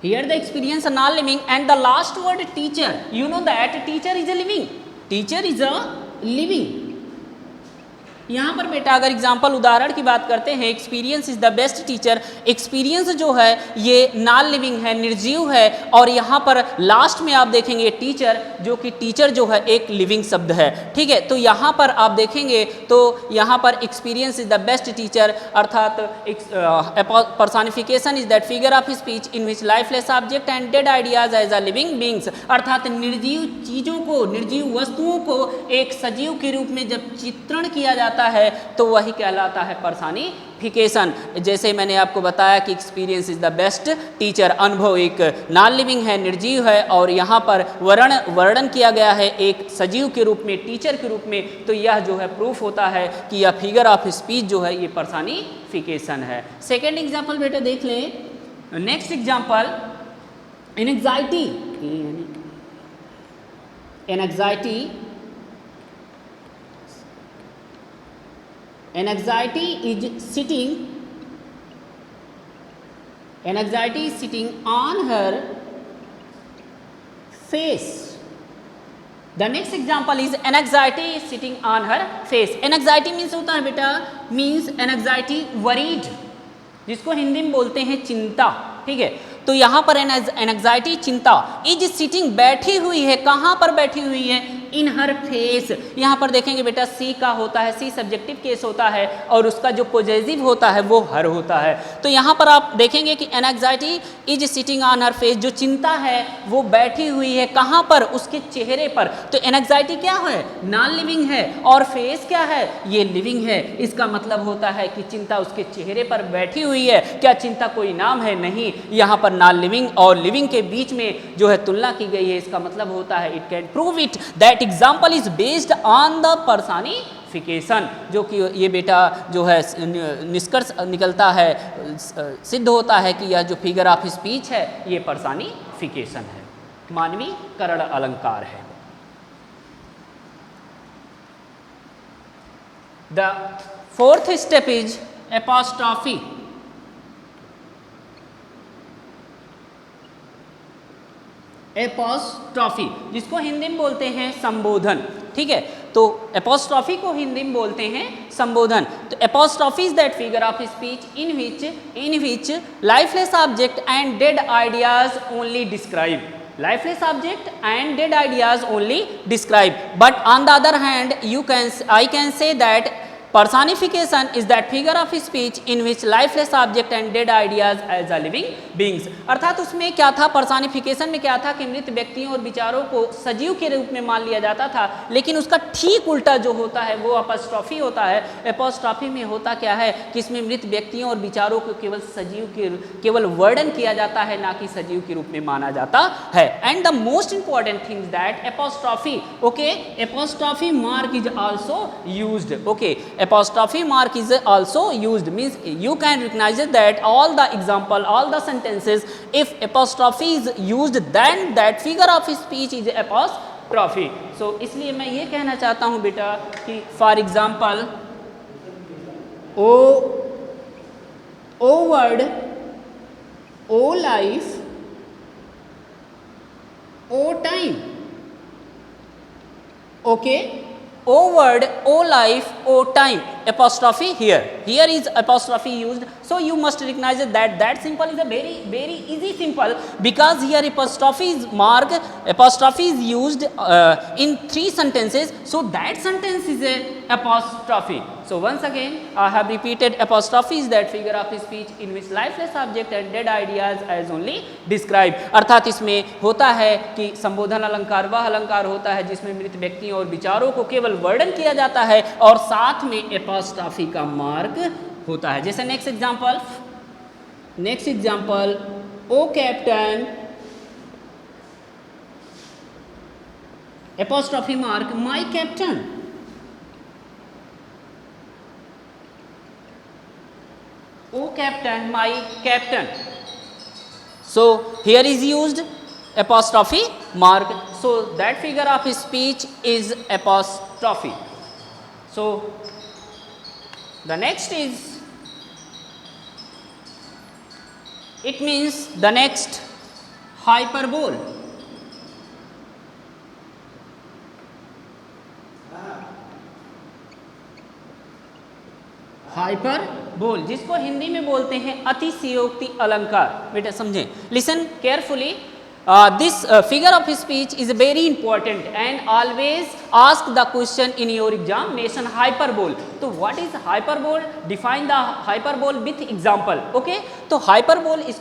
Here the experience are non-living and the last word teacher. You know that teacher is a living. Teacher is a living. यहाँ पर बेटा अगर example उदाहरण की बात करते हैं, experience is the best teacher. Experience जो है ये नॉन लिविंग है, निर्जीव है, और यहाँ पर लास्ट में आप देखेंगे टीचर, जो कि टीचर जो है एक लिविंग शब्द है। ठीक है, तो यहाँ पर आप देखेंगे तो यहाँ पर experience is the best teacher, अर्थात personification is that figure of speech in which lifeless object and dead ideas as a living beings, अर्थात निर्जीव चीज़ों को, निर्जीव वस्तुओं को एक सजीव के रूप में जब चित्रण किया जाता है तो वही कहलाता है पर्सनिफिकेशन। जैसे मैंने आपको बताया कि experience is the best teacher, अनुभव एक नॉन लिविंग है, निर्जीव है, और यहाँ पर वर्णन किया गया है एक सजीव के रूप में, टीचर के रूप में, तो यह जो है प्रूफ होता है कि यह फिगर ऑफ स्पीच जो है ये पर्सनिफिकेशन है। सेकेंड एग्जाम्पल बेटा देख ले। Next example, anxiety. Anxiety is sitting on her face. The next example is anxiety is sitting on her face. Anxiety means होता है बेटा, means anxiety worried, जिसको हिंदी में बोलते हैं चिंता। ठीक है, तो यहाँ पर एंग्जाइटी चिंता, इज सिटिंग बैठी हुई है, कहाँ पर बैठी हुई है, इन हर फेस। यहाँ पर देखेंगे बेटा सी का होता है, सी सब्जेक्टिव केस होता है, और उसका जो पॉजेसिव होता है वो हर होता है। तो यहाँ पर आप देखेंगे कि anxiety is sitting on her face, जो चिंता है वो बैठी हुई है कहाँ पर, उसके चेहरे पर। तो एंग्जाइटी क्या है, नॉन लिविंग है, और फेस क्या है, ये लिविंग है। इसका मतलब होता है कि चिंता उसके चेहरे पर बैठी हुई है। क्या चिंता कोई नाम है? नहीं, यहाँ पर नॉन लिविंग और लिविंग के बीच में जो है तुलना की गई है। इसका मतलब होता है it can prove it that example is based on the personification, जो कि ये बेटा जो है निष्कर्ष निकलता है, सिद्ध होता है कि यह जो फिगर ऑफ स्पीच है ये पर्सनिफिकेशन है, मानवीकरण अलंकार है। The fourth step is apostrophe. Apostrophe, जिसको हिंदी में बोलते हैं संबोधन। ठीक है, तो एपॉस्ट्रॉफी को हिंदी में बोलते हैं संबोधन। तो apostrophe is that figure of speech in which lifeless object and dead ideas only describe. Lifeless object and dead ideas only describe. But on the other hand, I can say that personification is that figure of speech in which lifeless object and dead ideas as a living beings। अर्थात उसमें क्या था, personification में क्या था कि मृत व्यक्तियों और विचारों को सजीव के रूप में मान लिया जाता था, लेकिन उसका ठीक उल्टा जो होता है वो एपॉस्ट्रॉफी होता है। एपॉस्ट्रॉफी में होता क्या है कि इसमें मृत व्यक्तियों और विचारों को केवल वर्णन किया जाता है, ना कि सजीव के रूप में माना जाता है। And the most important thing that apostrophe, okay, apostrophe mark is also used. Okay, apostrophe mark is also used, means you can recognize that all the example, all the sentences, if apostrophe is used then that figure of speech is apostrophe। so इसलिए मैं ये कहना चाहता हूँ बेटा कि for example o word, o life, o time, okay, O word, O life, O time, apostrophe here is apostrophe used, so you must recognize that symbol is a very easy symbol, because here apostrophe is used in 3 sentences, so that sentence is a apostrophe। so once again I have repeated, apostrophe is that figure of speech in which lifeless object and dead ideas as only describe। अर्थात इसमें होता है कि संबोधन अलंकार वह अलंकार होता है जिसमें मृत व्यक्तियों और विचारों को केवल वर्णन किया जाता है और साथ में एपॉस्ट्रॉफी का मार्क होता है। जैसे next example, O captain, apostrophe mark, my captain. O captain, my captain. so here is used apostrophe mark, so that figure of speech is apostrophe। so the next is, it means the next hyperbole, hyperbole जिसको हिंदी में बोलते हैं अतिशयोक्ति अलंकार। बेटा समझें, listen carefully, this figure of speech is very important and always ask the question in your examination, hyperbole. तो what is hyperbole? Define the hyperbole with example. Okay, तो hyperbole is